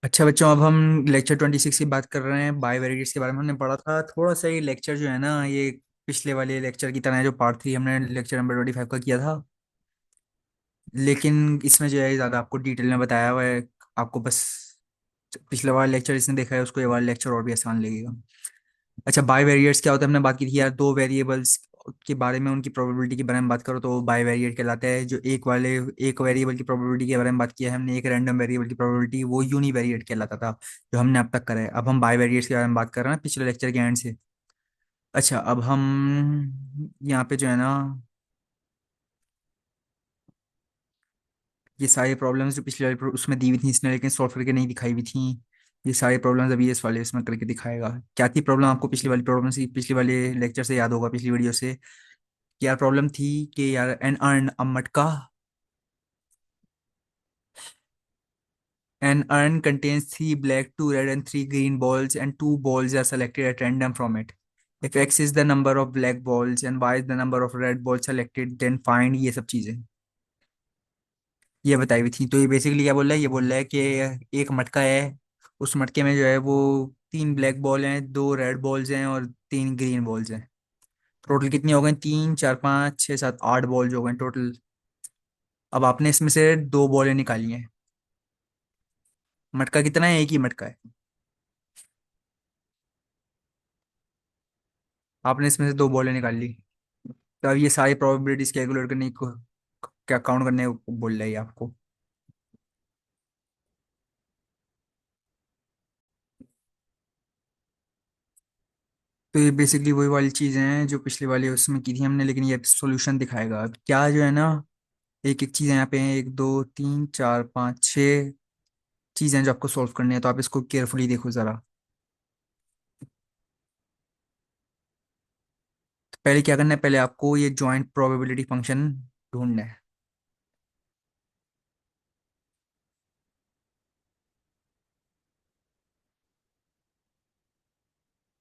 अच्छा बच्चों, अब हम लेक्चर 26 की बात कर रहे हैं। बायोवेरिएट्स के बारे में हमने पढ़ा था थोड़ा सा। ये लेक्चर जो है ना, ये पिछले वाले लेक्चर की तरह है, जो पार्ट 3 हमने लेक्चर नंबर 25 का किया था। लेकिन इसमें जो है ज़्यादा आपको डिटेल में बताया हुआ है। आपको बस पिछले वाला लेक्चर जिसने देखा है उसको ये वाला लेक्चर और भी आसान लगेगा। अच्छा, बायोवेरिएट्स क्या होता है हमने बात की थी यार। दो वेरिएबल्स के बारे में, उनकी प्रोबेबिलिटी के बारे में बात करो तो बायोवेरिएट कहलाता है। जो एक वेरिएबल की प्रोबेबिलिटी के बारे में बात किया है हमने, एक रैंडम वेरिएबल की प्रोबेबिलिटी, वो यूनिवेरिएट कहलाता था, जो हमने अब तक करा है। अब हम बायोवेरिएट्स के बारे में बात कर रहे हैं पिछले लेक्चर के एंड से। अच्छा, अब हम यहाँ पे जो है ना, ये सारी प्रॉब्लम्स जो पिछले वाले उसमें दी हुई थी इसने, लेकिन सॉल्व करके नहीं दिखाई हुई थी। ये सारी प्रॉब्लम्स अभी इस वाले इसमें करके दिखाएगा। क्या थी प्रॉब्लम? आपको पिछली वाली प्रॉब्लम से, पिछले वाले लेक्चर से याद होगा, पिछली वीडियो से। कि यार प्रॉब्लम थी कि यार एन अर्न अ मटका, an urn contains three black, two red, and three green balls, and two balls are selected at random from it. If x is the number of black balls and y is the number of red balls selected, then find ये सब चीजें ये बताई हुई थी। तो ये basically क्या बोल रहा है? ये बोल रहा है कि एक मटका है, उस मटके में जो है वो तीन ब्लैक बॉल हैं, दो रेड बॉल्स हैं और तीन ग्रीन बॉल्स हैं। टोटल कितनी हो गई? तीन चार पाँच छः सात आठ बॉल्स हो गए टोटल। अब आपने इसमें से दो बॉलें निकाली हैं। मटका कितना है? एक ही मटका है। आपने इसमें से दो बॉलें निकाल ली। तो अब ये सारी प्रोबेबिलिटीज कैलकुलेट करने को, क्या काउंट करने को बोल रहा है ये आपको। तो ये बेसिकली वही वाली चीजें हैं जो पिछली वाली उसमें की थी हमने, लेकिन ये सॉल्यूशन दिखाएगा। अब क्या जो है ना, एक एक चीज़ यहाँ पे हैं, एक दो तीन चार पाँच छः चीज़ें जो आपको सॉल्व करनी है। तो आप इसको केयरफुली देखो ज़रा। तो पहले क्या करना है? पहले आपको ये जॉइंट प्रोबेबिलिटी फंक्शन ढूंढना है।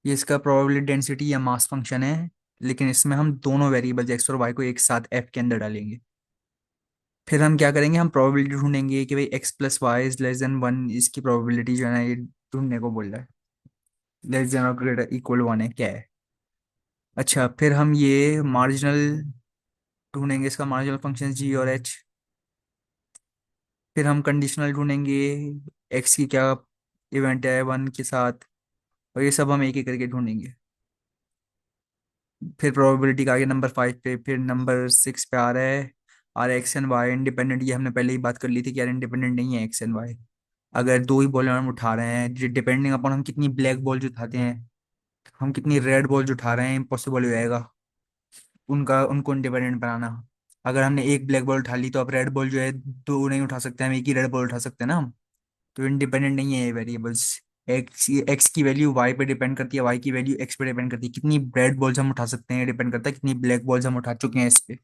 ये इसका प्रोबेबिलिटी डेंसिटी या मास फंक्शन है, लेकिन इसमें हम दोनों वेरिएबल्स एक्स और वाई को एक साथ एफ के अंदर डालेंगे। फिर हम क्या करेंगे? हम प्रोबेबिलिटी ढूंढेंगे कि भाई x plus y is less than one. इसकी प्रोबेबिलिटी जो है ना, ये ढूंढने को बोल रहा है। लेस देन और ग्रेटर इक्वल वन है क्या है। अच्छा, फिर हम ये मार्जिनल ढूंढेंगे, इसका मार्जिनल फंक्शन जी और एच। फिर हम कंडीशनल ढूंढेंगे, एक्स की क्या इवेंट है वन के साथ। और ये सब हम एक एक करके ढूंढेंगे। फिर प्रोबेबिलिटी का आगे नंबर 5 पे, फिर नंबर 6 पे आ रहा है और एक्स एंड वाई इंडिपेंडेंट। ये हमने पहले ही बात कर ली थी कि यार इंडिपेंडेंट नहीं है एक्स एंड वाई। अगर दो ही बॉल हम उठा रहे हैं, डिपेंडिंग अपॉन हम कितनी ब्लैक बॉल उठाते हैं, हम कितनी रेड बॉल उठा रहे हैं, इम्पॉसिबल हो जाएगा उनका उनको इंडिपेंडेंट बनाना। अगर हमने एक ब्लैक बॉल उठा ली तो अब रेड बॉल जो है दो नहीं उठा सकते, हम एक ही रेड बॉल उठा सकते हैं ना हम। तो इंडिपेंडेंट नहीं है ये वेरिएबल्स। एक्स की वैल्यू वाई पे डिपेंड करती है, वाई की वैल्यू एक्स पे डिपेंड करती है। कितनी रेड बॉल्स हम उठा सकते हैं ये डिपेंड करता है कितनी ब्लैक बॉल्स हम उठा चुके हैं इस पे।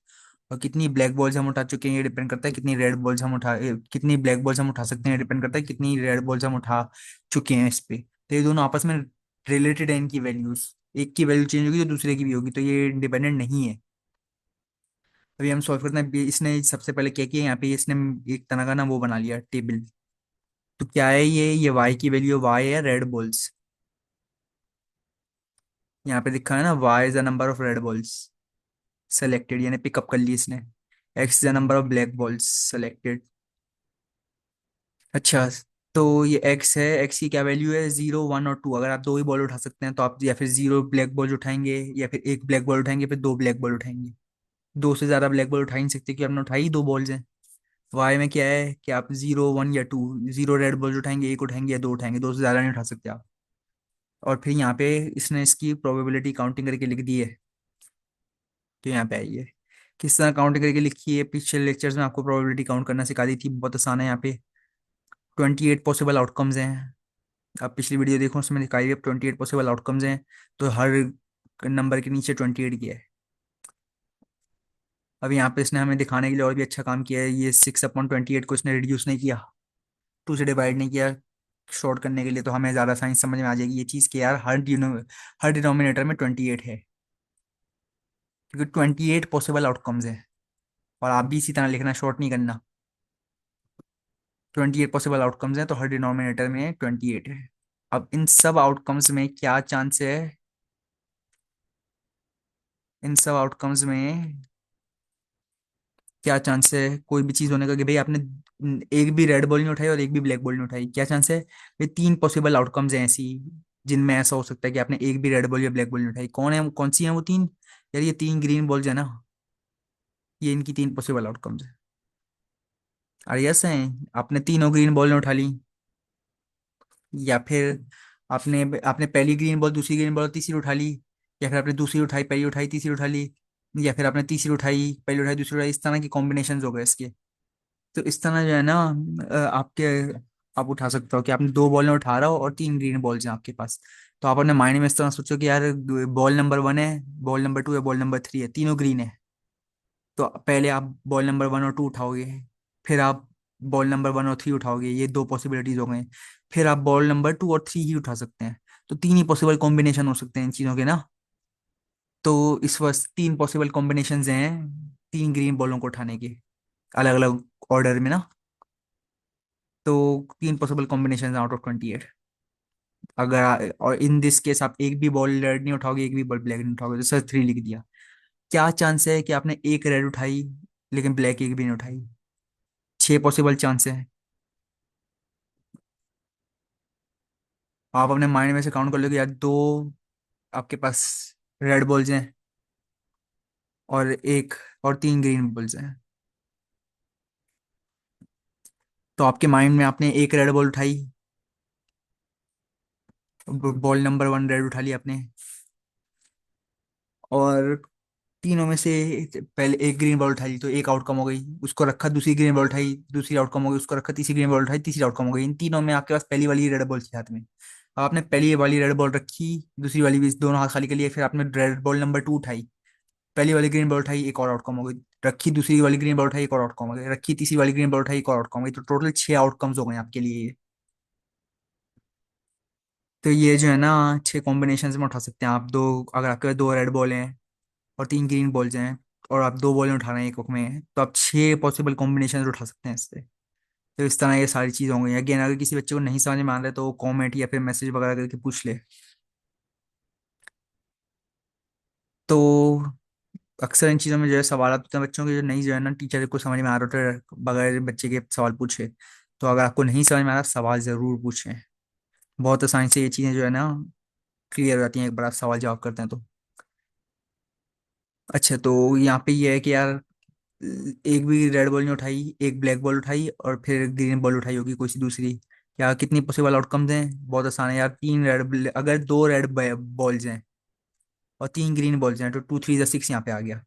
और कितनी ब्लैक बॉल्स हम उठा चुके हैं ये डिपेंड करता है कितनी रेड बॉल्स हम कितनी ब्लैक बॉल्स हम उठा सकते हैं, डिपेंड करता है कितनी रेड बॉल्स हम उठा चुके हैं इस पे। तो ये दोनों आपस में रिलेटेड है, इनकी वैल्यूज। एक की वैल्यू चेंज होगी तो दूसरे की भी होगी, तो ये इंडिपेंडेंट नहीं है। अभी हम सॉल्व करते हैं। इसने सबसे पहले क्या किया, यहाँ पे इसने एक तरह का ना वो बना लिया टेबल। तो क्या है ये y की वैल्यू y है रेड बॉल्स। यहाँ पे लिखा है ना, y is the number of red balls selected, यानी पिकअप कर ली इसने। x is the number of black balls selected. अच्छा, तो ये x है, x की क्या वैल्यू है? जीरो वन और टू। अगर आप दो ही बॉल उठा सकते हैं तो आप या फिर जीरो ब्लैक बॉल उठाएंगे, या फिर एक ब्लैक बॉल उठाएंगे, फिर दो ब्लैक बॉल उठाएंगे। दो से ज्यादा ब्लैक बॉल उठा ही नहीं सकते कि आपने उठाई दो बॉल्स हैं। y में क्या है कि आप जीरो वन या टू, जीरो रेड बॉल्स उठाएंगे, एक उठाएंगे या दो उठाएंगे, दो से ज्यादा नहीं उठा सकते आप। और फिर यहाँ पे इसने इसकी प्रोबेबिलिटी काउंटिंग करके लिख दी है। तो यहाँ पे आई है। किस तरह काउंटिंग करके लिखी है? पिछले लेक्चर्स में आपको प्रोबेबिलिटी काउंट करना सिखा दी थी, बहुत आसान है। यहाँ पे 28 पॉसिबल आउटकम्स हैं। आप पिछली वीडियो देखो, उसमें दिखाई है 28 पॉसिबल आउटकम्स हैं। तो हर नंबर के नीचे 28 किया है। अब यहाँ पे इसने हमें दिखाने के लिए और भी अच्छा काम किया है। ये 6/28 को इसने रिड्यूस नहीं किया, टू से डिवाइड नहीं किया शॉर्ट करने के लिए। तो हमें ज़्यादा साइंस समझ में आ जाएगी ये चीज़ कि यार हर डिनोमिनेटर में 28 है, क्योंकि 28 पॉसिबल आउटकम्स है। और आप भी इसी तरह लिखना, शॉर्ट नहीं करना। 28 पॉसिबल आउटकम्स हैं, तो हर डिनोमिनेटर में 28 है। अब इन सब आउटकम्स में क्या चांस है, इन सब आउटकम्स में क्या चांस है कोई भी चीज होने का, कि भाई आपने एक भी रेड बॉल नहीं उठाई और एक भी ब्लैक बॉल नहीं उठाई, क्या चांस है? ये तीन पॉसिबल आउटकम्स हैं ऐसी, जिनमें ऐसा हो सकता है कि आपने एक भी रेड बॉल या ब्लैक बॉल नहीं उठाई। कौन है, कौन सी हैं वो तीन? यार ये तीन ग्रीन बॉल्स है ना, ये इनकी तीन पॉसिबल आउटकम्स है। और यस हैं, आपने तीनों ग्रीन बॉल ने उठा ली, या फिर आपने आपने पहली ग्रीन बॉल, दूसरी ग्रीन बॉल, तीसरी उठा ली, या फिर आपने दूसरी उठाई, पहली उठाई, तीसरी उठा ली, या फिर आपने तीसरी उठाई, पहली उठाई, दूसरी उठाई, इस तरह के कॉम्बिनेशन हो गए इसके। तो इस तरह जो है ना, आपके आप उठा सकते हो कि आपने दो बॉल उठा रहा हो और तीन ग्रीन बॉल्स हैं आपके पास। तो आप अपने माइंड में इस तरह सोचो कि यार बॉल नंबर 1 है, बॉल नंबर 2 है, बॉल नंबर 3 है, तीनों ग्रीन है। तो पहले आप बॉल नंबर 1 और 2 उठाओगे, फिर आप बॉल नंबर 1 और 3 उठाओगे, ये दो पॉसिबिलिटीज हो गए। फिर आप बॉल नंबर 2 और 3 ही उठा सकते हैं। तो तीन ही पॉसिबल कॉम्बिनेशन हो सकते हैं इन चीज़ों के ना। तो इस वक्त तीन पॉसिबल कॉम्बिनेशंस हैं तीन ग्रीन बॉलों को उठाने के, अलग अलग ऑर्डर में ना। तो तीन पॉसिबल कॉम्बिनेशन आउट ऑफ 28। अगर और इन दिस केस आप एक भी बॉल रेड नहीं उठाओगे, एक भी बॉल ब्लैक नहीं उठाओगे, तो सर 3 लिख दिया। क्या चांस है कि आपने एक रेड उठाई लेकिन ब्लैक एक भी नहीं उठाई? 6 पॉसिबल चांस है। आप अपने माइंड में से काउंट कर लो कि यार दो आपके पास रेड बॉल्स हैं और एक और तीन ग्रीन बॉल्स हैं। तो आपके माइंड में आपने एक रेड बॉल उठाई, बॉल नंबर 1 रेड उठा लिया आपने, और तीनों में से पहले एक ग्रीन बॉल उठाई तो एक आउटकम हो गई, उसको रखा, दूसरी ग्रीन बॉल उठाई, दूसरी आउटकम हो गई, उसको रखा, तीसरी ग्रीन बॉल उठाई, तीसरी आउटकम हो गई। इन तीनों में आपके पास पहली वाली रेड बॉल थी हाथ में। अब आपने पहली वाली रेड बॉल रखी, दूसरी वाली भी, दोनों हाथ खाली के लिए, फिर आपने रेड बॉल नंबर 2 उठाई, पहली वाली ग्रीन बॉल उठाई, एक और आउटकम हो गई, रखी दूसरी वाली ग्रीन बॉल उठाई, एक और आउटकम हो गई, रखी तीसरी वाली ग्रीन बॉल उठाई, एक और आउटकम हो गई। तो टोटल 6 आउटकम्स हो गए आपके लिए। तो ये जो है ना, 6 कॉम्बिनेशन में उठा सकते हैं आप दो। अगर आपके पास दो रेड बॉल हैं और तीन ग्रीन बॉल्स हैं, और आप दो बॉलें उठा रहे हैं एक ओवर में, तो आप 6 पॉसिबल कॉम्बिनेशन उठा सकते हैं इससे। तो इस तरह ये सारी चीज़ होंगी। अगेन अगर किसी बच्चे को नहीं समझ में आ रहा है तो कॉमेंट या फिर मैसेज वगैरह करके पूछ ले। तो अक्सर इन चीज़ों में जो है सवाल होते हैं बच्चों के, जो नहीं जो है ना टीचर को समझ में आ रहा होता है बगैर बच्चे के सवाल पूछे। तो अगर आपको नहीं समझ में आ रहा, सवाल ज़रूर पूछें। बहुत आसानी से ये चीज़ें जो है ना क्लियर हो जाती हैं एक बार आप सवाल जवाब करते हैं तो। अच्छा, तो यहाँ पे ये है कि यार एक भी रेड बॉल नहीं उठाई, एक ब्लैक बॉल उठाई और फिर ग्रीन बॉल उठाई होगी कोई सी दूसरी। क्या कितनी पॉसिबल आउटकम्स हैं? बहुत आसान है यार, तीन रेड, अगर दो रेड बॉल्स हैं और तीन ग्रीन बॉल्स हैं तो 2 3 6 यहाँ पे आ गया।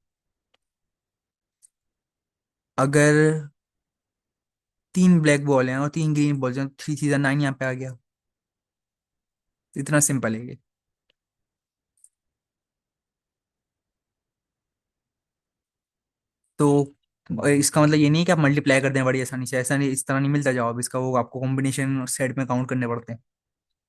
अगर तीन ब्लैक बॉल हैं और तीन ग्रीन बॉल्स हैं तो 3 3 9 यहाँ पे आ गया। इतना सिंपल है ये। तो इसका मतलब ये नहीं है कि आप मल्टीप्लाई कर दें बड़ी आसानी से, ऐसा नहीं, इस तरह नहीं मिलता जवाब इसका, वो आपको कॉम्बिनेशन सेट में काउंट करने पड़ते हैं,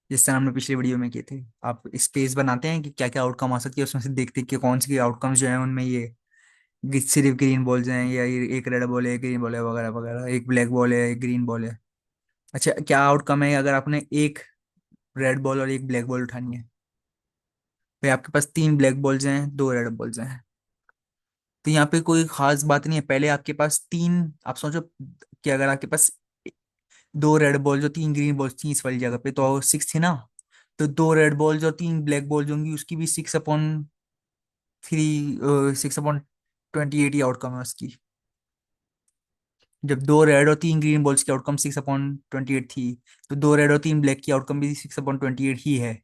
जिस तरह हमने पिछली वीडियो में किए थे। आप स्पेस बनाते हैं कि क्या क्या आउटकम आ सकती है, उसमें से देखते हैं कि कौन सी आउटकम्स जो है उनमें ये सिर्फ ग्रीन बॉल्स हैं, या ये एक रेड बॉल है, एक ग्रीन बॉल है, वगैरह वगैरह, एक ब्लैक बॉल है, एक ग्रीन बॉल है। अच्छा, क्या आउटकम है अगर आपने एक रेड बॉल और एक ब्लैक बॉल उठानी है? भाई आपके पास तीन ब्लैक बॉल्स हैं, दो रेड बॉल्स हैं। तो यहाँ पे कोई खास बात नहीं है, पहले आपके पास तीन, आप सोचो कि अगर आपके पास दो रेड बॉल्स और तीन ग्रीन बॉल्स थी इस वाली जगह पे, तो 6 थी ना। तो दो रेड बॉल्स और तीन ब्लैक बॉल्स होंगी, उसकी भी 6/3, 6/28 ही आउटकम है उसकी। जब दो रेड और तीन ग्रीन बॉल्स की आउटकम 6/28 थी, तो दो रेड और तीन ब्लैक की आउटकम भी 6/28 ही है।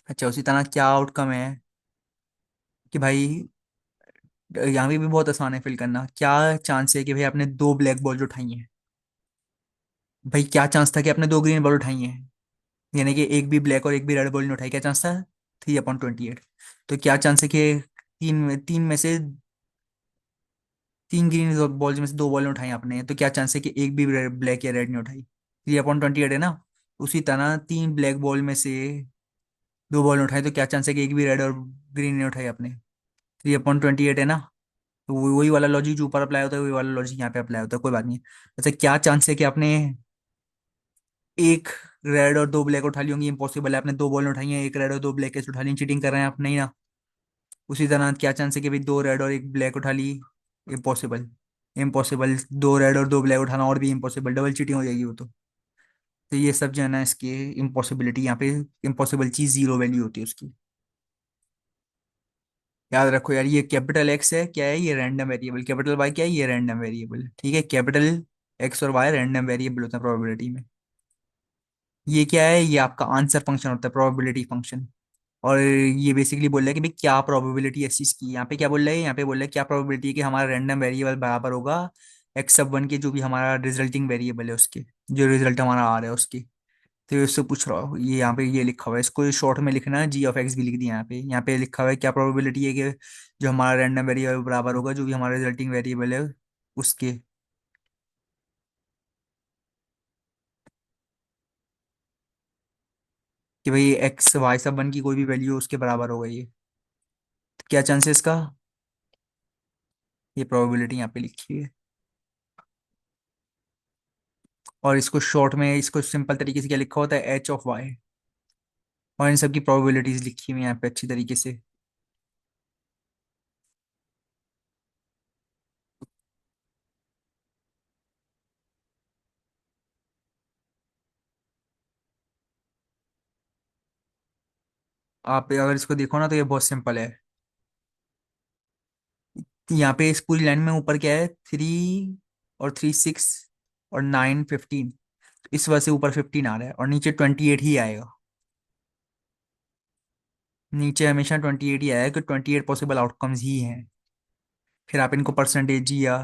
अच्छा, उसी तरह क्या आउटकम है कि भाई, यहाँ पे भी बहुत आसान है फिल करना। क्या चांस है कि भाई आपने दो ब्लैक बॉल उठाई हैं? भाई क्या चांस था कि आपने दो ग्रीन बॉल उठाई हैं? यानी कि एक भी ब्लैक और एक भी रेड बॉल नहीं उठाई, क्या चांस था? 3/28। तो क्या चांस है कि तीन तीन में से तीन ग्रीन बॉल्स में से दो बॉल उठाई आपने, तो क्या चांस है कि एक भी ब्लैक या रेड नहीं उठाई? 3/28 है ना। उसी तरह तीन ब्लैक बॉल में से दो बॉल उठाई, तो क्या चांस है कि एक भी रेड और ग्रीन नहीं उठाई आपने? 3/28 है ना। तो वही वाला लॉजिक जो ऊपर अप्लाई होता है वही वाला लॉजिक यहाँ पे अप्लाई होता है, कोई बात नहीं। अच्छा, क्या चांस है कि आपने एक रेड और दो ब्लैक उठा ली होंगी? इम्पॉसिबल है, आपने दो बॉल उठाई हैं, एक रेड और दो ब्लैक कैसे उठा ली? चीटिंग कर रहे हैं आप, नहीं ना? उसी तरह क्या चांस है कि भाई दो रेड और एक ब्लैक उठा ली? इम्पॉसिबल। इम्पॉसिबल, दो रेड और दो ब्लैक उठाना और भी इम्पॉसिबल, डबल चीटिंग हो जाएगी वो तो ये सब जो है ना इसकी इम्पॉसिबिलिटी, यहाँ पे इम्पॉसिबल चीज जीरो वैल्यू होती है उसकी। याद रखो यार, ये कैपिटल एक्स है क्या है, ये रैंडम वेरिएबल, कैपिटल वाई क्या है, ये रैंडम वेरिएबल, ठीक है? कैपिटल एक्स और वाई रैंडम वेरिएबल होता है प्रोबेबिलिटी में। ये क्या है, ये आपका आंसर फंक्शन होता है, प्रोबेबिलिटी फंक्शन। और ये बेसिकली बोल रहा है कि भाई क्या प्रोबेबिलिटी है इस चीज की। यहाँ पे क्या बोल रहा है, यहाँ पे बोल रहा है क्या प्रोबेबिलिटी है कि हमारा रैंडम वेरिएबल बराबर होगा एक्स सब वन के, जो भी हमारा रिजल्टिंग वेरिएबल है उसके, जो रिजल्ट हमारा आ रहा है उसकी। तो ये उससे पूछ रहा हूँ, ये यहाँ पे ये लिखा हुआ है, इसको शॉर्ट में लिखना है, जी ऑफ एक्स भी लिख दिया यहाँ पे। यहाँ पे लिखा हुआ है क्या प्रोबेबिलिटी है कि जो हमारा रैंडम वेरिएबल बराबर होगा जो भी हमारा रिजल्टिंग वेरिएबल है उसके। कि भाई एक्स वाई सब वन की कोई भी वैल्यू उसके बराबर होगा ये। तो क्या चांसेस का, ये प्रोबेबिलिटी यहाँ पे लिखी हुई है। और इसको शॉर्ट में, इसको सिंपल तरीके से क्या लिखा होता है, एच ऑफ वाई। और इन सब की प्रोबेबिलिटीज लिखी हुई है यहाँ पे अच्छी तरीके से। आप अगर इसको देखो ना तो ये बहुत सिंपल है। यहाँ पे इस पूरी लाइन में ऊपर क्या है, थ्री और थ्री सिक्स और नाइन फिफ्टीन, इस वजह से ऊपर 15 आ रहा है और नीचे 28 ही आएगा। नीचे हमेशा 28 ही आएगा कि 28 पॉसिबल आउटकम्स ही हैं। फिर आप इनको परसेंटेज या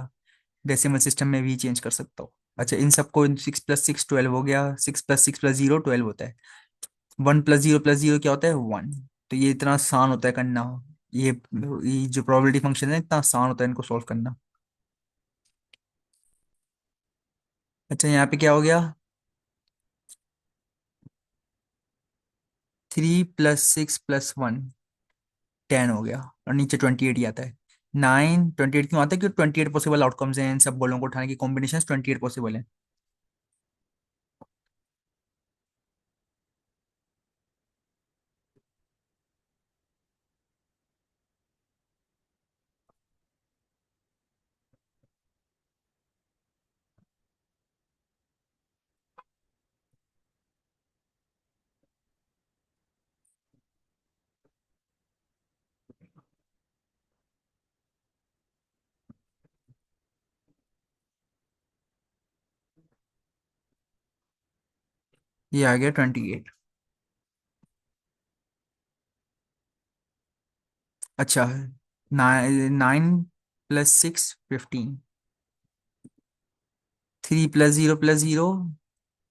डेसिमल सिस्टम में भी चेंज कर सकते हो। अच्छा, इन सबको 6 + 6 12 हो गया, 6 + 6 + 0 12 होता है। 1 + 0 + 0 क्या होता है, 1। तो ये इतना आसान होता है करना। ये जो प्रोबेबिलिटी फंक्शन है इतना आसान होता है इनको सॉल्व करना। अच्छा, यहाँ पे क्या हो गया, 3 + 6 + 1 10 हो गया। और नीचे 28 ही आता है। 28 क्यों आता है, क्योंकि 28 पॉसिबल आउटकम्स हैं, इन सब बॉलों को उठाने की कॉम्बिनेशन 28 पॉसिबल है। ये आ गया 28। अच्छा, 9 + 6 = 15। 3 + 0 + 0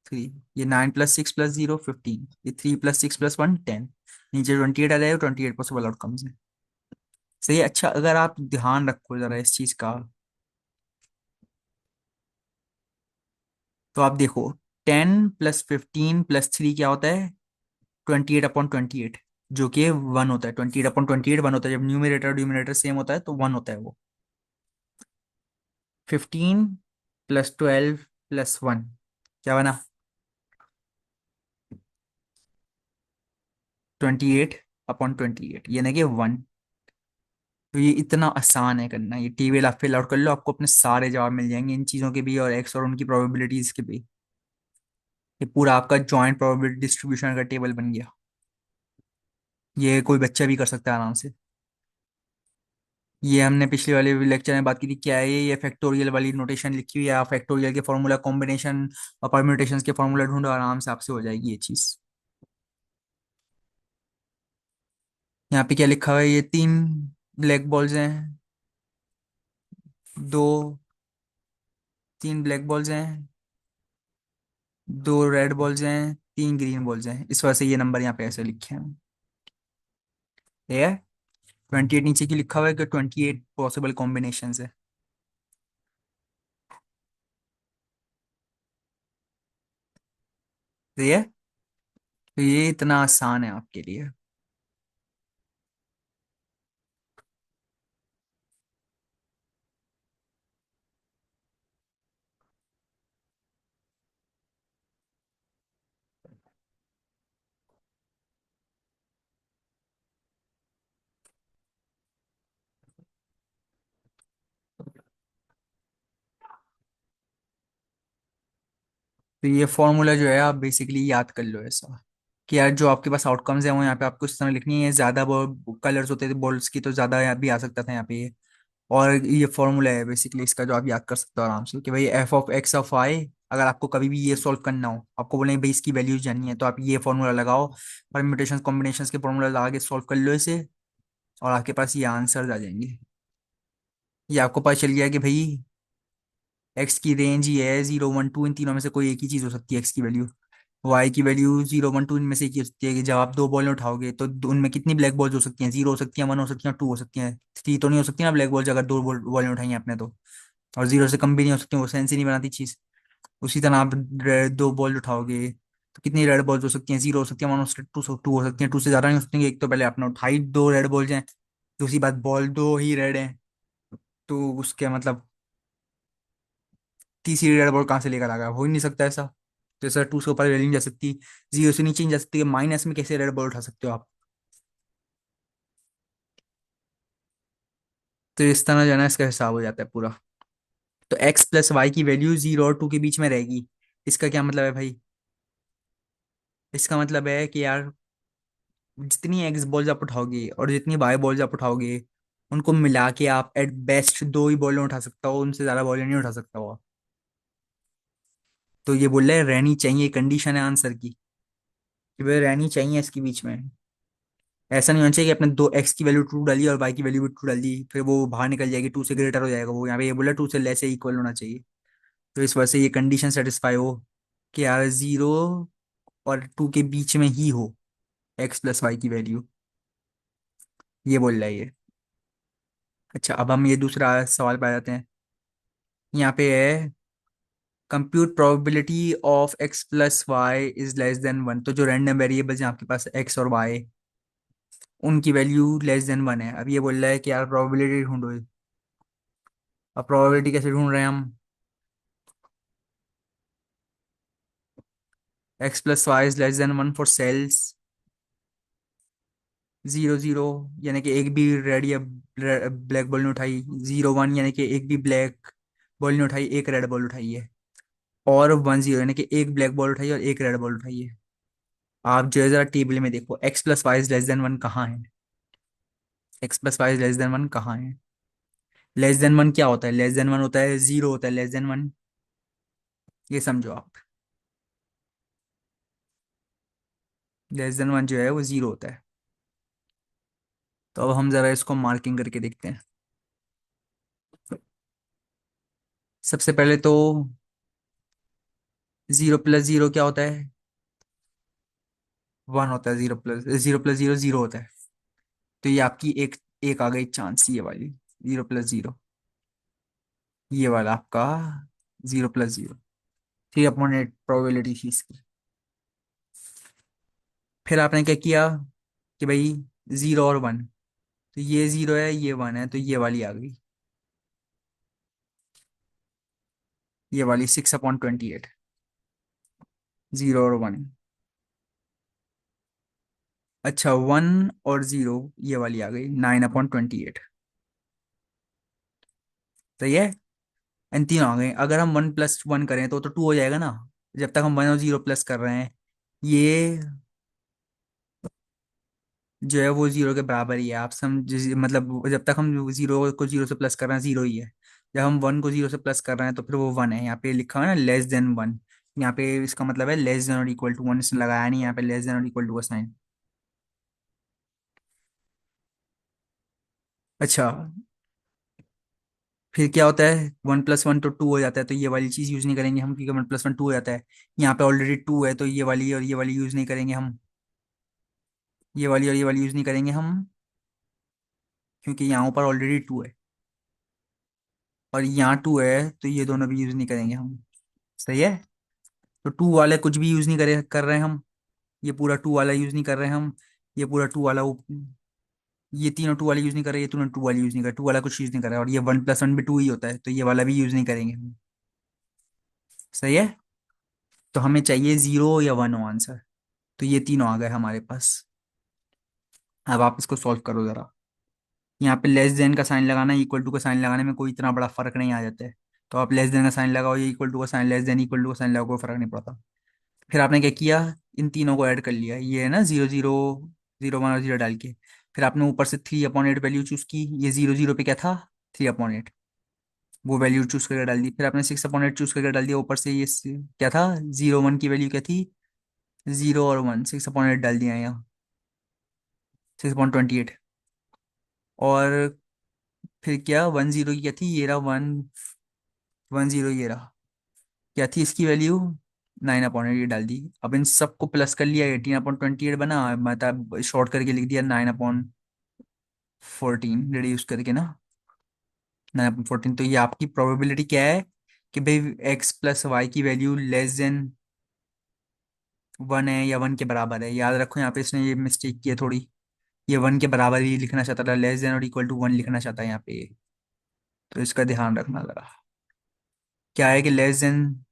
3। ये 9 + 6 + 0 15, ये 3 + 6 + 1 10। नीचे 28 आ जाएगा, 28 पॉसिबल आउटकम्स है। सही है। अच्छा, अगर आप ध्यान रखो जरा इस चीज का, तो आप देखो 10 + 15 + 3 क्या होता है, 28/28, जो कि 1 होता है। 28/28 1 होता है, जब न्यूमरेटर डिनोमिनेटर सेम होता है तो 1 होता है वो। 15 + 12 + 1 क्या बना, 28/28, यानी कि 1। तो ये इतना आसान है करना, ये टेबल आप फिल आउट कर लो, आपको अपने सारे जवाब मिल जाएंगे इन चीज़ों के भी और एक्स और उनकी प्रोबेबिलिटीज के भी। ये पूरा आपका जॉइंट प्रोबेबिलिटी डिस्ट्रीब्यूशन का टेबल बन गया। ये कोई बच्चा भी कर सकता है आराम से। ये हमने पिछले वाले लेक्चर में बात की थी, क्या है ये फैक्टोरियल वाली नोटेशन लिखी हुई है, आप फैक्टोरियल के फॉर्मूला कॉम्बिनेशन और परम्यूटेशंस के फॉर्मूला ढूंढो, आराम से आपसे हो जाएगी ये चीज़। यहाँ पे क्या लिखा हुआ है, ये तीन ब्लैक बॉल्स हैं, दो, तीन ब्लैक बॉल्स हैं, दो रेड बॉल्स हैं, तीन ग्रीन बॉल्स हैं, इस वजह से ये नंबर यहाँ पे ऐसे लिखे हैं। ये 28 नीचे की लिखा हुआ है कि 28 पॉसिबल कॉम्बिनेशन है। तो ये इतना आसान है आपके लिए। तो ये फॉर्मूला जो है आप बेसिकली याद कर लो ऐसा, कि यार जो आपके पास आउटकम्स है वो यहाँ पे आपको इस तरह लिखनी है। ज्यादा कलर्स होते थे बॉल्स की तो ज्यादा यहाँ भी आ सकता था यहाँ पे ये। और ये फॉर्मूला है बेसिकली इसका, जो आप याद कर सकते हो आराम से, कि भाई एफ ऑफ एक्स ऑफ आई, अगर आपको कभी भी ये सॉल्व करना हो, आपको बोले भाई इसकी वैल्यूज जाननी है, तो आप ये फॉर्मूला लगाओ, परम्यूटेशन कॉम्बिनेशन के फॉर्मूला लगा के सॉल्व कर लो इसे, और आपके पास ये आंसर आ जाएंगे। ये आपको पता चल गया कि भाई एक्स की रेंज ही है 0 1 2, इन तीनों में से कोई एक ही चीज हो सकती है एक्स की वैल्यू। वाई की वैल्यू 0 1 2 इनमें से एक ही हो सकती है, कि जब आप दो बॉल उठाओगे तो उनमें कितनी ब्लैक बॉल्स हो सकती हैं? 0 हो सकती हैं, 1 हो सकती हैं, 2 हो सकती हैं। 3 तो नहीं हो सकती ना ब्लैक बॉल्स, अगर दो बॉल उठाई हैं आपने तो। और 0 से कम भी नहीं हो सकती, वो सेंस ही नहीं बनाती चीज। उसी तरह आप दो बॉल उठाओगे तो कितनी रेड बॉल्स हो सकती हैं? 0 हो सकती है, 1 हो सकती है, 2 हो सकती हैं, 2 से ज्यादा नहीं हो सकती। एक तो पहले आपने उठाई, दो रेड बॉल्स हैं। दूसरी बात, बॉल दो ही रेड हैं, तो उसके मतलब तीसरी रेड बॉल कहाँ से लेकर आ गया? हो ही नहीं सकता ऐसा। तो सर 2 से ऊपर रेलिंग नहीं जा सकती, 0 से नीचे नहीं जा सकती है, माइनस में कैसे रेड बॉल उठा सकते हो आप? तो इस तरह जो है ना इसका हिसाब हो जाता है पूरा। तो एक्स प्लस वाई की वैल्यू 0 और 2 के बीच में रहेगी। इसका क्या मतलब है भाई? इसका मतलब है कि यार जितनी एक्स बॉल्स आप उठाओगे और जितनी वाई बॉल्स आप उठाओगे, उनको मिला के आप एट बेस्ट दो ही बॉलें उठा सकता हो, उनसे ज्यादा बॉलें नहीं उठा सकता हो। तो ये बोल रहे हैं रहनी चाहिए, कंडीशन है आंसर की, कि भाई रहनी चाहिए इसके बीच में। ऐसा नहीं होना चाहिए कि आपने दो एक्स की वैल्यू ट्रू डाली और वाई की वैल्यू भी ट्रू डाल दी, फिर वो बाहर निकल जाएगी, 2 से ग्रेटर हो जाएगा वो। यहाँ पे ये बोला 2 से लेस या इक्वल होना चाहिए। तो इस वजह से ये कंडीशन सेटिस्फाई हो कि यार 0 और 2 के बीच में ही हो एक्स प्लस वाई की वैल्यू, ये बोल रहा है ये। अच्छा, अब हम ये दूसरा सवाल पे आ जाते हैं। यहाँ पे है compute probability of x plus y is less than 1। तो जो रैंडम वेरिएबल्स हैं आपके पास एक्स और वाई, उनकी वैल्यू लेस देन 1 है। अब ये बोल रहा है कि यार प्रोबेबिलिटी ढूंढो। अब प्रोबेबिलिटी कैसे ढूंढ रहे हैं हम? X plus y is less than 1 for cells 0 0, यानी कि एक भी रेड या ब्लैक बॉल नहीं उठाई। 0 1, यानी कि एक भी ब्लैक बॉल नहीं उठाई, एक रेड बॉल उठाई है। और 1 0, यानी कि एक ब्लैक बॉल उठाई और एक रेड बॉल उठाई है। आप जो है जरा टेबल में देखो, x plus y is less than 1 कहाँ है? X plus y is less than 1 कहाँ है? लेस देन 1 क्या होता है? लेस देन 1 होता है 0, होता है लेस देन 1। ये समझो आप, लेस देन 1 जो है वो 0 होता है। तो अब हम जरा इसको मार्किंग करके देखते हैं। सबसे पहले तो 0 प्लस 0 क्या होता है? 1 होता है। 0 प्लस 0 0 होता है। तो ये आपकी एक एक आ गई चांस, ये वाली 0 प्लस 0, ये वाला आपका 0 प्लस 0। 3/8 प्रोबेबिलिटी थी इसकी। फिर आपने क्या किया कि भाई 0 और 1, तो ये 0 है ये 1 है, तो ये वाली आ गई, ये वाली 6/28। 0 और 1। अच्छा, 1 और 0, ये वाली आ गई 9/28। तो ये इन तीनों आ गए। अगर हम 1 प्लस 1 करें तो 2 हो जाएगा ना, जब तक हम 1 और 0 प्लस कर रहे हैं। ये जो है वो 0 के बराबर ही है, आप समझ, मतलब जब तक हम 0 को 0 से प्लस कर रहे हैं 0 ही है। जब हम 1 को 0 से प्लस कर रहे हैं तो फिर वो 1 है। यहाँ पे लिखा हुआ है ना लेस देन 1, यहाँ पे इसका मतलब है लेस देन और इक्वल टू 1, इसने लगाया नहीं यहाँ पे लेस देन और इक्वल टू का साइन। अच्छा, फिर क्या होता है? 1 प्लस 1 तो 2 हो जाता है, तो ये वाली चीज यूज नहीं करेंगे हम, क्योंकि 1 प्लस 1 2 हो जाता है। यहाँ पे ऑलरेडी 2 है, तो ये वाली और ये वाली यूज नहीं करेंगे हम। ये वाली और ये वाली यूज नहीं करेंगे हम, क्योंकि यहाँ ऊपर ऑलरेडी 2 है। और यहाँ 2 है, तो ये दोनों भी यूज नहीं करेंगे हम। सही है। तो 2 वाले कुछ भी यूज नहीं कर रहे हैं हम। ये पूरा 2 वाला यूज नहीं कर रहे हैं हम। ये पूरा 2 वाला ये तीनों 2 वाले यूज नहीं कर रहे, ये तीनों 2 वाले यूज नहीं कर रहे, 2 वाला कुछ यूज नहीं कर रहा है। और ये 1 प्लस 1 भी 2 ही होता है, तो ये वाला भी यूज नहीं करेंगे हम। सही है। तो हमें चाहिए 0 या 1 हो आंसर। तो ये तीनों आ गए हमारे पास। अब आप इसको सॉल्व करो जरा। यहाँ पे लेस देन का साइन लगाना, इक्वल टू का साइन लगाने में कोई इतना बड़ा फर्क नहीं आ जाता है। तो आप लेस देन का साइन लगाओ या इक्वल टू का sign, less than equal to का साइन लगाओ, कोई फर्क नहीं पड़ता। फिर आपने क्या किया, इन तीनों को ऐड कर लिया, ये है ना 0 0, 0 1 और 0 डाल के। फिर आपने ऊपर से 3/8 वैल्यू चूज की, ये 0 0 पे क्या था, 3/8, वो वैल्यू चूज करके डाल दी। फिर आपने 6/8 चूज करके डाल दिया ऊपर से, ये क्या था, 0 1 की वैल्यू क्या थी, 0 और 1, 6/8 डाल दिया यहाँ, 6.28। और फिर क्या, 1 0 की क्या थी, ये रहा 1 1 0, ये रहा क्या थी इसकी वैल्यू, 9/8 ये डाल दी। अब इन सबको प्लस कर लिया, 18/28 बना, मतलब शॉर्ट करके लिख दिया 9/14 रिड्यूस करके ना, 9/14। तो ये आपकी प्रोबेबिलिटी क्या है कि भाई एक्स प्लस वाई की वैल्यू लेस देन 1 है या 1 के बराबर है। याद रखो यहाँ पे इसने ये मिस्टेक की है थोड़ी, ये 1 के बराबर ही लिखना चाहता था, लेस देन और इक्वल टू 1 लिखना चाहता है यहाँ पे, तो इसका ध्यान रखना जरा। क्या है कि लेस देन,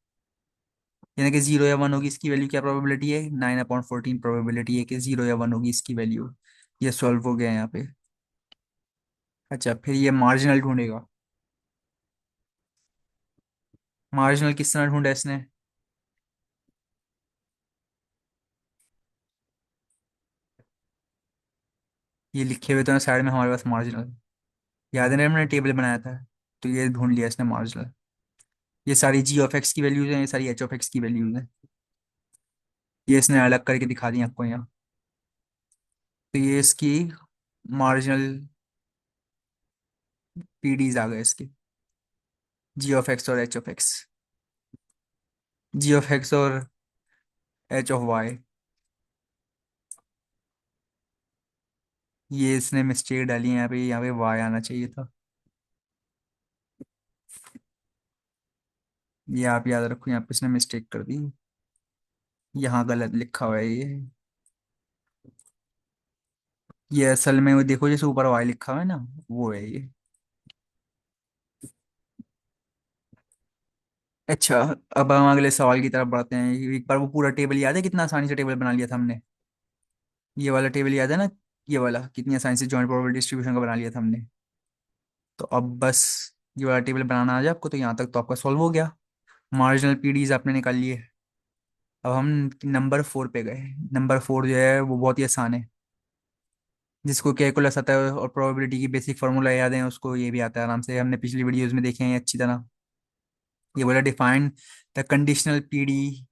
यानी कि 0 या 1 होगी इसकी वैल्यू, क्या प्रोबेबिलिटी है, 9/14 प्रोबेबिलिटी है कि 0 या 1 होगी इसकी वैल्यू। ये सॉल्व हो गया यहाँ पे। अच्छा, फिर ये मार्जिनल ढूंढेगा। मार्जिनल किस तरह ढूंढा इसने, ये लिखे हुए तो ना साइड में हमारे पास मार्जिनल, याद है ना हमने टेबल बनाया था, तो ये ढूंढ लिया इसने मार्जिनल। ये सारी g(x) की वैल्यूज हैं, ये सारी h(x) की वैल्यूज हैं, ये इसने अलग करके दिखा दी आपको यहाँ। तो ये इसकी मार्जिनल पीडीज आ गए इसके, g(x) और h(x), g(x) और h(y). ये इसने मिस्टेक डाली है यहाँ पे, यहाँ पे y आना चाहिए था। ये आप याद रखो, यहाँ पे इसने मिस्टेक कर दी, यहाँ गलत लिखा हुआ है ये। ये असल में वो देखो, जैसे ऊपर y लिखा हुआ है ना, वो है ये। अच्छा, अब हम अगले सवाल की तरफ बढ़ते हैं। एक बार वो पूरा टेबल याद है, कितना आसानी से टेबल बना लिया था हमने, ये वाला टेबल याद है ना, ये वाला कितनी आसानी से जॉइंट प्रोबेबिलिटी डिस्ट्रीब्यूशन का बना लिया था हमने। तो अब बस ये वाला टेबल बनाना आ जाए आपको, तो यहाँ तक तो आपका सॉल्व हो गया, मार्जिनल पीडीज आपने निकाल लिए। अब हम नंबर 4 पे गए। नंबर 4 जो है वो बहुत ही आसान है, जिसको कैलकुलस आता है और प्रोबेबिलिटी की बेसिक फार्मूला याद है उसको, ये भी आता है आराम से, हमने पिछली वीडियोस में देखे हैं अच्छी तरह। ये बोला define the conditional PD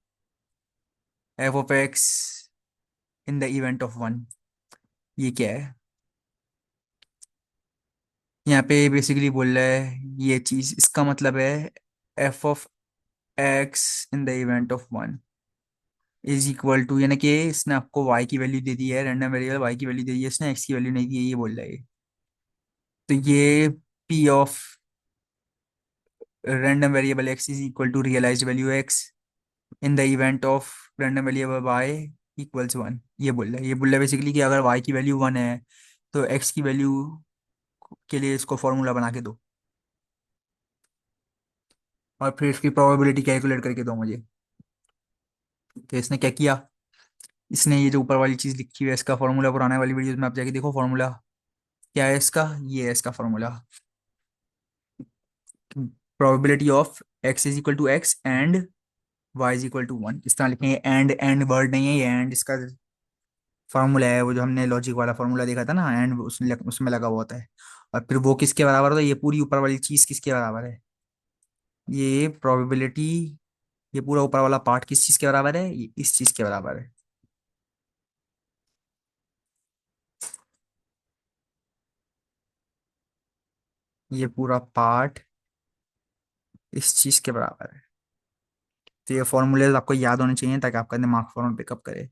f(x) in the event of 1। ये क्या है, यहाँ पे बेसिकली बोल रहा है ये चीज, इसका मतलब है f(x) in the event of 1 is equal to, यानी कि इसने आपको y की वैल्यू दे दी है, रैंडम वेरिएबल y की वैल्यू दे दी है, इसने x की वैल्यू नहीं दी है, ये बोल रहा है ये। तो ये p of random variable x is equal to realized value x in the event of random variable y equals 1, ये बोल रहा है। ये बोल रहा है बेसिकली कि अगर y की वैल्यू 1 है तो x की वैल्यू के लिए इसको फॉर्मूला बना के दो, और फिर इसकी प्रोबेबिलिटी कैलकुलेट करके दो मुझे। तो इसने क्या किया, इसने ये जो ऊपर वाली चीज लिखी हुई है इसका फॉर्मूला, पुराने वाली वीडियोस में आप जाके देखो फॉर्मूला क्या है इसका, ये है इसका formula, probability of x is equal to x and y is equal to 1। इस तरह लिखेंगे, एंड वर्ड नहीं है ये, एंड इसका फार्मूला है, वो जो हमने लॉजिक वाला फार्मूला देखा था ना, एंड उसमें लगा हुआ होता है। और फिर वो किसके बराबर होता है, ये पूरी ऊपर वाली चीज किसके बराबर है, ये प्रोबेबिलिटी, ये पूरा ऊपर वाला पार्ट किस चीज के बराबर है, ये इस चीज के बराबर है। ये पूरा पार्ट इस चीज के बराबर है। तो ये फॉर्मूले आपको याद होने चाहिए ताकि आपका दिमाग फौरन पिकअप करे।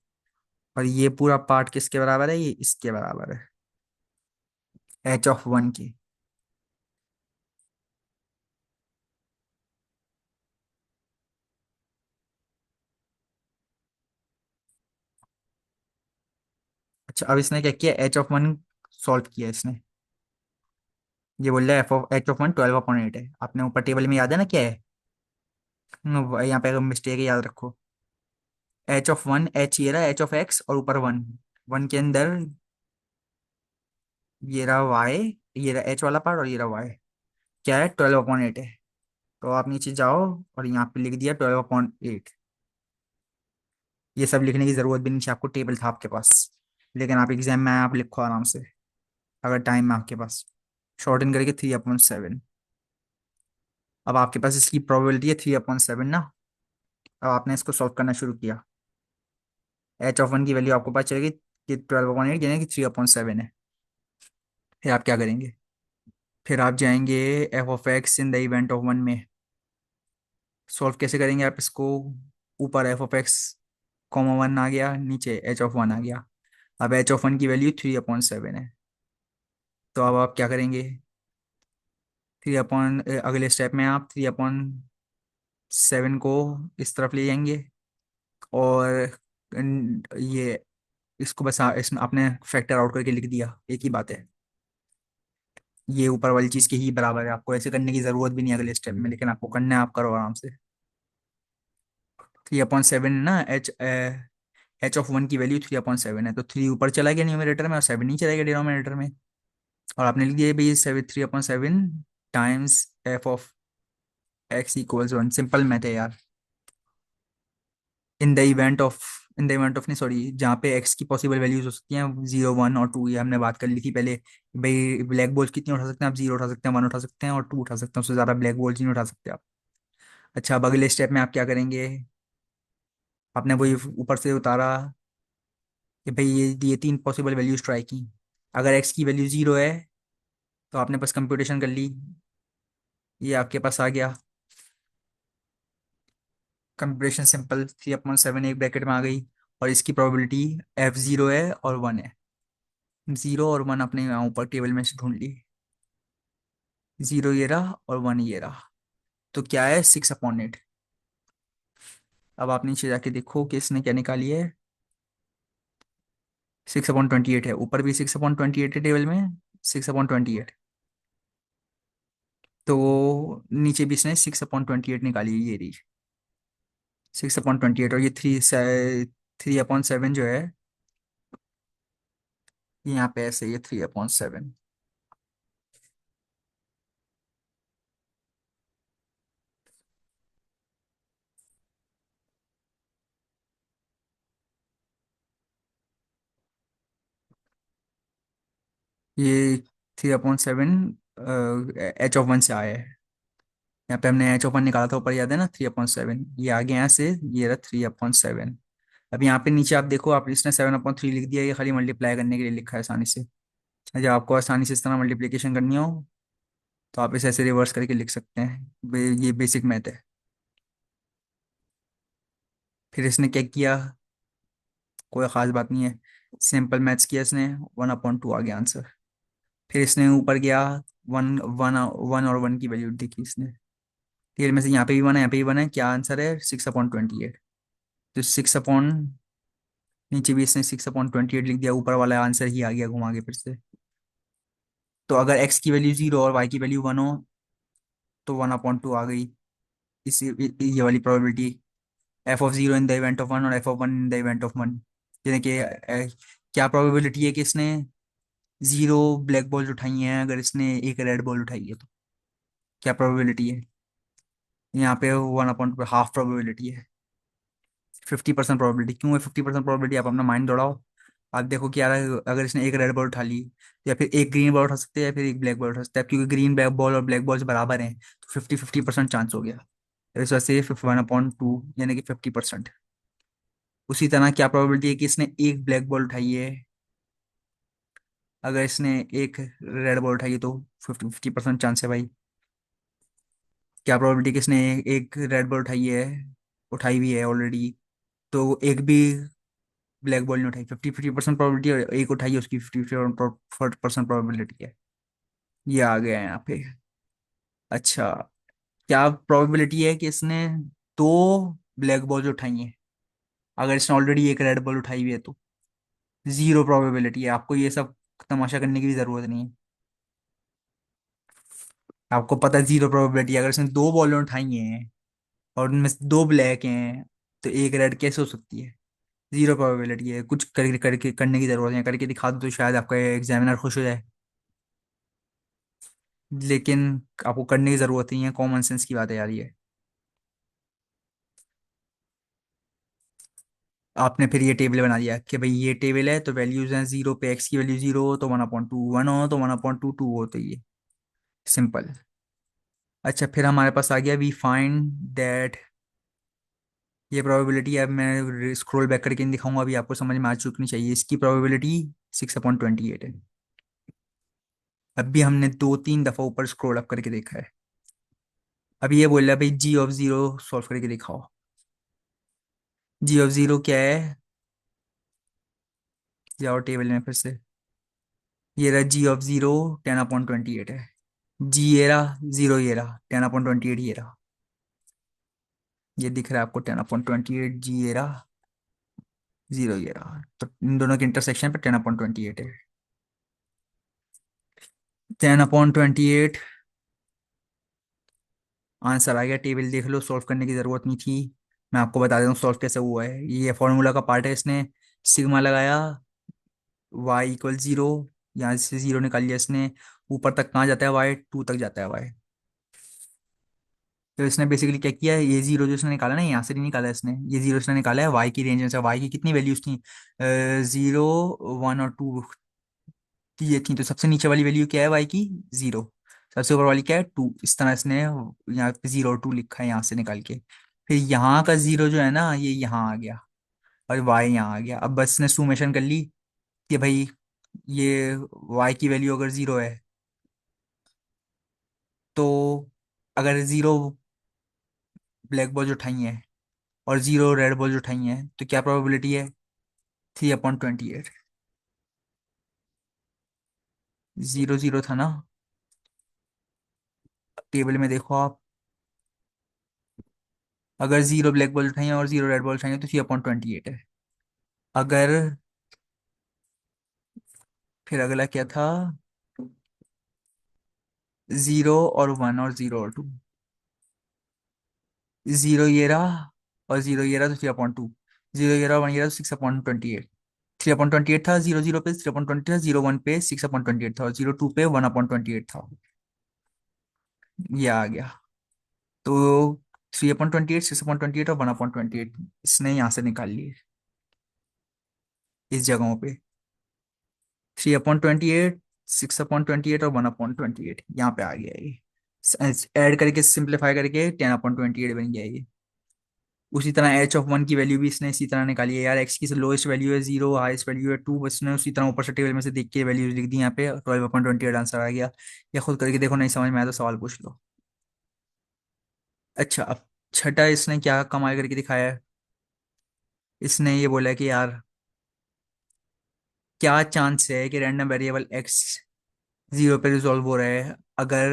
और ये पूरा पार्ट किसके बराबर है, ये इसके बराबर है, h(1) की। अच्छा, अब इसने क्या किया, h(1) सॉल्व किया इसने। ये बोल रहा है h(1) 12/8 है, आपने ऊपर टेबल में याद है ना क्या है, यहाँ पे अगर मिस्टेक है याद रखो, h(1), h ये रहा h(x) और ऊपर 1, 1 के अंदर ये रहा y, ये रहा h वाला पार्ट और ये रहा y, क्या है 12/8 है। तो आप नीचे जाओ और यहाँ पे लिख दिया 12/8। ये सब लिखने की जरूरत भी नहीं थी, आपको टेबल था आपके पास। लेकिन आप एग्जाम में आए, आप लिखो आराम से, अगर टाइम है आपके पास। शॉर्टन करके 3/7। अब आपके पास इसकी प्रोबेबिलिटी है 3/7 ना। अब आपने इसको सॉल्व करना शुरू किया। H(1) की वैल्यू आपको पता चलेगी कि 12/8 यानी कि 3/7 है। फिर आप क्या करेंगे? फिर आप जाएंगे f(x) in the event of 1 में। सॉल्व कैसे करेंगे आप इसको? ऊपर f(x), 1 आ गया, नीचे h(1) आ गया। अब h(1) की वैल्यू 3/7 है। तो अब आप क्या करेंगे? अगले स्टेप में आप 3/7 को इस तरफ ले जाएंगे। और ये इसको बस इसमें आपने फैक्टर आउट करके लिख दिया, एक ही बात है। ये ऊपर वाली चीज के ही बराबर है, आपको ऐसे करने की जरूरत भी नहीं है अगले स्टेप में, लेकिन आपको करना है, आप करो आराम से। 3/7 ना, H(1) की वैल्यू 3/7 है, तो 3 ऊपर चला गया न्यूमरेटर में और 7 नहीं चला गया डिनोमिनेटर में। और आपने लिख दिया भाई 3/7 टाइम्स f(x)=1। सिंपल मैथ है यार। इन the event of in the event of नहीं, सॉरी, जहाँ पे एक्स की पॉसिबल वैल्यूज हो सकती हैं 0, 1 और 2, ये हमने बात कर ली थी पहले। भाई ब्लैक बोल्स कितनी उठा सकते हैं आप? 0 उठा सकते हैं, 1 उठा सकते हैं और 2 उठा सकते हैं, उससे ज़्यादा ब्लैक बोल्स नहीं उठा सकते आप। अच्छा, अब अगले स्टेप में आप क्या करेंगे? आपने वही ऊपर से उतारा कि भाई ये 3 पॉसिबल वैल्यूज ट्राई की। अगर एक्स की वैल्यू 0 है तो आपने बस कंप्यूटेशन कर ली, ये आपके पास आ गया। कंप्यूटेशन सिंपल, 3/7 एक ब्रैकेट में आ गई। और इसकी प्रोबेबिलिटी f0 है और 1 है। 0 और 1 अपने यहाँ ऊपर टेबल में से ढूंढ ली। 0 ये रहा और 1 ये रहा। तो क्या है? 6/8। अब आप नीचे जाके देखो कि इसने क्या निकाली है। 6/28 है, ऊपर भी 6/28 है टेबल में। 6/28। तो नीचे भी इसने 6/28 निकाली है, ये रही 6/28। और ये 3/7 जो है, ये यहाँ पे ऐसे, ये 3/7। ये 3/7 H(1) से आया है। यहाँ पे हमने H(1) निकाला था ऊपर, याद है ना? 3/7 ये आ गया यहाँ से, ये रहा 3/7। अब यहाँ पे नीचे आप देखो, आप इसने 7/3 लिख दिया, ये खाली मल्टीप्लाई करने के लिए लिखा है आसानी से। जब आपको आसानी से इस तरह मल्टीप्लिकेशन करनी हो तो आप इसे ऐसे रिवर्स करके लिख सकते हैं। ये बेसिक मैथ है। फिर इसने क्या किया? कोई ख़ास बात नहीं है, सिंपल मैथ्स किया इसने। 1/2 आ गया आंसर। फिर इसने ऊपर गया, वन वन वन और 1 की वैल्यू देखी इसने। फिर में से यहाँ पे भी 1 है, यहाँ पे भी 1 है, क्या आंसर है? 6/28। तो 6 अपॉन, नीचे भी इसने 6/28 लिख दिया, ऊपर वाला आंसर ही आ गया घुमा के फिर से। तो अगर x की वैल्यू 0 और y की वैल्यू 1 हो तो 1/2 आ गई। ये वाली probability, f(0) in the event of 1 और f(1) in the event of 1। यानी कि क्या प्रोबेबिलिटी है कि इसने 0 ब्लैक बॉल्स उठाई हैं अगर इसने एक रेड बॉल उठाई है तो? क्या प्रोबेबिलिटी है? यहाँ पे 1/2 हाफ प्रोबेबिलिटी है। 50% प्रोबेबिलिटी क्यों है? 50% प्रोबेबिलिटी, आप अपना माइंड दौड़ाओ। आप देखो कि यार, अगर इसने एक रेड बॉल उठा ली तो या फिर एक ग्रीन बॉल उठा सकते हैं या फिर एक ब्लैक बॉल उठा सकते हैं, क्योंकि ग्रीन ब्लैक बॉल और ब्लैक बॉल्स बराबर हैं, तो 50-50% चांस हो गया। इस वजह से 1/2 यानी कि 50%। उसी तरह क्या प्रोबेबिलिटी है कि इसने एक ब्लैक बॉल उठाई है? अगर इसने एक रेड बॉल उठाई है तो 50-50% चांस है भाई। क्या प्रोबेबिलिटी कि इसने एक रेड बॉल उठाई हुई है ऑलरेडी, तो एक भी ब्लैक बॉल नहीं उठाई? 50-50% प्रोबेबिलिटी, और एक उठाई है उसकी 50% प्रोबेबिलिटी है। ये आ गया है यहाँ पे। अच्छा, क्या प्रोबेबिलिटी है कि इसने दो ब्लैक बॉल्स उठाई हैं अगर इसने ऑलरेडी एक रेड बॉल उठाई हुई है तो? 0 प्रोबेबिलिटी है। आपको ये सब तमाशा करने की भी जरूरत नहीं है, आपको पता है 0 प्रोबेबिलिटी है। अगर इसने दो बॉलें उठाई हैं और उनमें से दो ब्लैक हैं तो एक रेड कैसे हो सकती है? 0 प्रोबेबिलिटी है। कुछ करने की जरूरत नहीं है, करके दिखा दो तो शायद आपका एग्जामिनर खुश हो जाए। लेकिन आपको करने की जरूरत नहीं है, कॉमन सेंस की बात है यार ये। आपने फिर ये टेबल बना दिया कि भाई ये टेबल है तो वैल्यूज हैं, जीरो पे एक्स की वैल्यू जीरो हो तो 1/2 1 हो तो 1/2 2 हो, तो ये सिंपल। अच्छा, फिर हमारे पास आ गया वी फाइंड दैट। ये प्रोबेबिलिटी अब मैं स्क्रॉल बैक करके नहीं दिखाऊंगा, अभी आपको समझ में आ चुकनी चाहिए। इसकी प्रोबेबिलिटी 6/28 है। अब भी हमने दो तीन दफा ऊपर स्क्रॉल अप करके देखा है। अभी ये बोल रहा है भाई जी ऑफ जीरो सॉल्व करके दिखाओ। जी ऑफ जीरो क्या है? जाओ टेबल में फिर से। ये रहा जी ऑफ जीरो, 10/28 है। जी ये रहा, जीरो ये रहा, 10/28 ये रहा। ये दिख रहा है आपको 10/28, जी ये रहा, जीरो ये रहा, तो इन दोनों के इंटरसेक्शन पे 10/28 है। 10/28 आंसर आ गया। टेबल देख लो, सॉल्व करने की जरूरत नहीं थी। मैं आपको बता देता हूँ सॉल्व कैसे हुआ है। ये फॉर्मूला का पार्ट है, इसने सिग्मा लगाया, वाई इक्वल जीरो, यहाँ से जीरो निकाल लिया इसने। ऊपर तक कहाँ जाता है वाई? टू तक जाता है वाई। तो इसने बेसिकली क्या किया है, ये जीरो जो इसने निकाला ना, यहाँ से नहीं निकाला इसने, ये जीरो इसने निकाला है वाई की रेंज में से। वाई की कितनी वैल्यूज थी? जीरो, वन और टू ये थी। तो सबसे नीचे वाली वैल्यू क्या है वाई की? जीरो। सबसे ऊपर वाली क्या है? टू। इस तरह इसने यहाँ पे जीरो और टू लिखा है यहाँ से निकाल के। फिर यहाँ का जीरो जो है ना, ये यहाँ आ गया, और वाई यहाँ आ गया। अब बस इसने सुमेशन कर ली कि भाई ये वाई की वैल्यू अगर जीरो है, तो अगर जीरो ब्लैक बॉल उठाई है और जीरो रेड बॉल उठाई है, तो क्या प्रोबेबिलिटी है? 3/28। जीरो जीरो था ना, टेबल में देखो आप। अगर जीरो ब्लैक बॉल उठाई है और जीरो रेड बॉल उठाई है तो 3/28 है। अगर, फिर अगला क्या था? जीरो और वन और जीरो और टू। जीरो ये रहा और जीरो ये रहा, तो 3/2। जीरो ये रहा, वन ये रहा, तो 6/28। 3/28 था जीरो जीरो पे, 3/20 था जीरो वन पे, 6/28 था, और जीरो टू पे 1/28 था। ये आ गया। तो 3/28, 6/28 और 1/28 इसने यहाँ से निकाल लिए इस जगहों पे। 3/28, 6/28 और 1/28 यहाँ पे आ गया ये। ऐड करके सिंप्लीफाई करके 10/28 बन गया ये। उसी तरह एच ऑफ वन की वैल्यू भी इसने इसी तरह निकाली है यार। एक्स की लोएस्ट वैल्यू है जीरो, हाईएस्ट वैल्यू है टू, बस ने उसी तरह ऊपर से टेबल में से देख के वैल्यूज लिख दी यहाँ पे। 12/28 आंसर आ गया। या खुद करके देखो, नहीं समझ में आया तो सवाल पूछ लो। अच्छा, अब छठा इसने क्या कमाल करके दिखाया है। इसने ये बोला है कि यार क्या चांस है कि रैंडम वेरिएबल एक्स जीरो पे रिजॉल्व हो रहा है अगर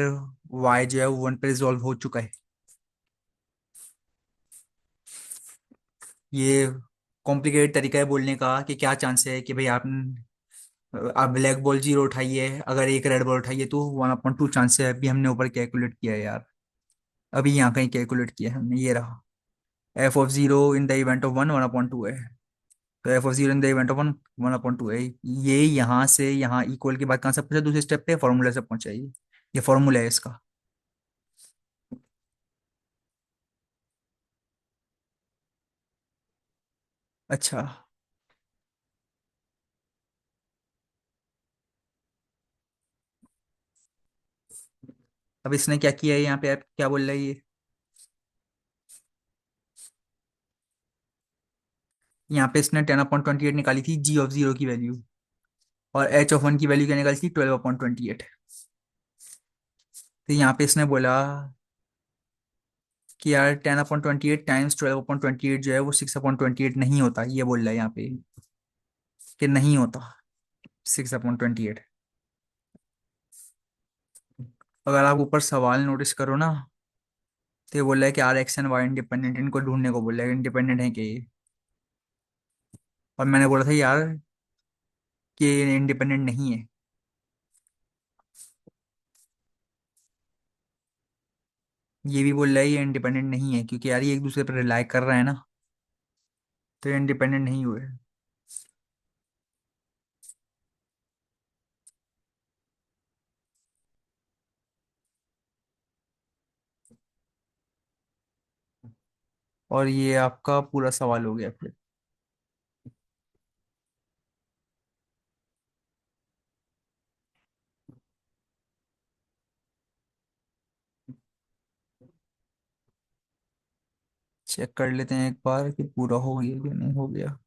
वाई जो है वो वन पे रिजॉल्व हो चुका है। ये कॉम्प्लिकेटेड तरीका है बोलने का कि क्या चांस है कि भाई आप ब्लैक बॉल जीरो उठाइए, अगर एक रेड बॉल उठाइए तो 1/2 चांस है। अभी हमने ऊपर कैलकुलेट किया है यार। अभी यहाँ कहीं कैलकुलेट किया है हमने, ये रहा। F of zero in the event of one 1/2 है। तो F of zero in the event of one 1/2 है। ये यहाँ से यहाँ इक्वल के बाद कहाँ से पहुंचा? दूसरे स्टेप पे फॉर्मूला से पहुंचा ये फॉर्मूला है इसका। अच्छा, अब इसने क्या किया है यहाँ पे? आप क्या बोल रहा है ये? यहाँ पे इसने 10/28 निकाली थी जी ऑफ जीरो की वैल्यू, और एच ऑफ वन की वैल्यू क्या निकाली थी? 12/28। तो यहाँ पे इसने बोला कि यार 10/28 टाइम्स 12/28 जो है वो 6/28 नहीं होता, ये बोल रहा है यहाँ पे कि नहीं होता 6/28। अगर आप ऊपर सवाल नोटिस करो ना, तो ये बोल रहा है कि are x and y independent, इनको ढूंढने को बोल रहा है इंडिपेंडेंट है कि ये। और मैंने बोला था यार कि इंडिपेंडेंट नहीं है। ये भी बोल रहा है ये इंडिपेंडेंट नहीं है, क्योंकि यार ये एक दूसरे पर रिलाई कर रहा है ना, तो ये इंडिपेंडेंट नहीं हुए। और ये आपका पूरा सवाल हो गया फिर। चेक कर लेते हैं एक बार कि पूरा हो गया कि नहीं हो गया।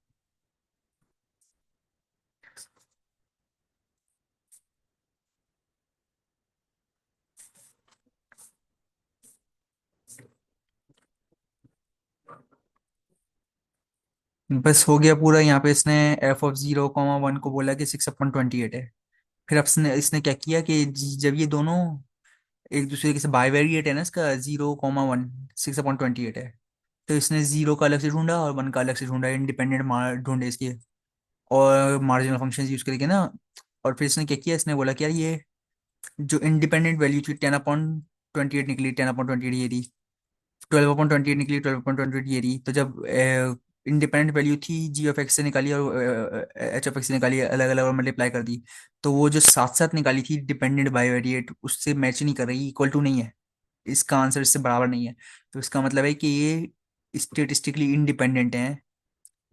बस हो गया पूरा। यहाँ पे इसने f(0, 1) को बोला कि 6/28 है। फिर अब इसने इसने क्या किया कि जब ये दोनों एक दूसरे के से बाइवेरिएट है ना, इसका 0, 1 6/28 है, तो इसने जीरो का अलग से ढूंढा और वन का अलग से ढूंढा, इंडिपेंडेंट ढूंढे इसके, और मार्जिनल फंक्शन यूज करके ना। और फिर इसने क्या किया, इसने बोला कि यार ये जो इंडिपेंडेंट वैल्यू थी 10/28 निकली, 10/28 ये रही, 12/28 निकली, 12/28 ये रही। तो जब इंडिपेंडेंट वैल्यू थी g(x) से निकाली और h(x) से निकाली, अलग अलग और मल्टीप्लाई कर दी, तो वो जो साथ साथ निकाली थी डिपेंडेंट बाइवेरिएट, उससे मैच नहीं कर रही, इक्वल टू नहीं है, इसका आंसर इससे बराबर नहीं है। तो इसका मतलब है कि ये स्टेटिस्टिकली इंडिपेंडेंट हैं,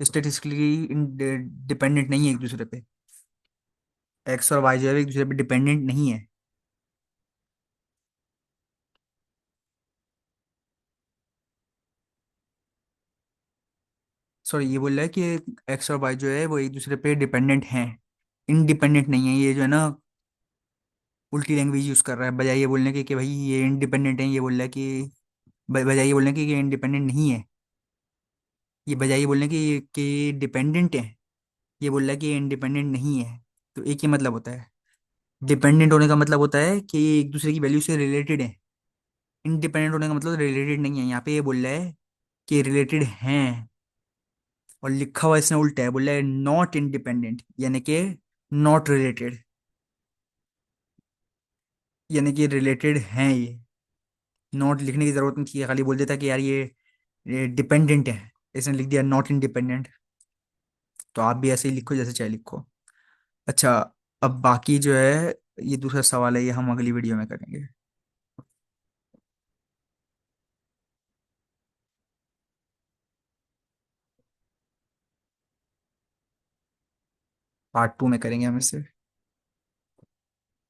स्टेटिस्टिकली डिपेंडेंट नहीं है एक दूसरे पे। एक्स और वाई जो है एक दूसरे पे डिपेंडेंट नहीं है। सॉरी, ये बोल रहा है कि एक्स और वाई जो है वो एक दूसरे पे डिपेंडेंट हैं, इंडिपेंडेंट नहीं है। ये जो है ना उल्टी लैंग्वेज यूज कर रहा है, बजाय ये बोलने के कि भाई ये इंडिपेंडेंट है, ये बोल रहा है कि बजाय ये बोलने के कि ये इंडिपेंडेंट नहीं है, ये बजाय ये बोलने के कि डिपेंडेंट है, ये बोल रहा है कि ये इंडिपेंडेंट नहीं है। तो एक ही मतलब होता है। डिपेंडेंट होने का मतलब होता है कि ये एक दूसरे की वैल्यू से रिलेटेड है। इंडिपेंडेंट होने का मतलब रिलेटेड नहीं है। यहाँ पे ये बोल रहा है कि रिलेटेड हैं, और लिखा हुआ इसने उल्टा है, बोल रहा है नॉट इंडिपेंडेंट, यानी कि नॉट रिलेटेड, यानी कि रिलेटेड हैं ये। नॉट लिखने की जरूरत नहीं थी, खाली बोल देता कि यार ये डिपेंडेंट है, इसने लिख दिया नॉट इंडिपेंडेंट। तो आप भी ऐसे ही लिखो जैसे चाहे लिखो। अच्छा, अब बाकी जो है ये दूसरा सवाल है, ये हम अगली वीडियो में करेंगे। पार्ट 2 में करेंगे हम इसे।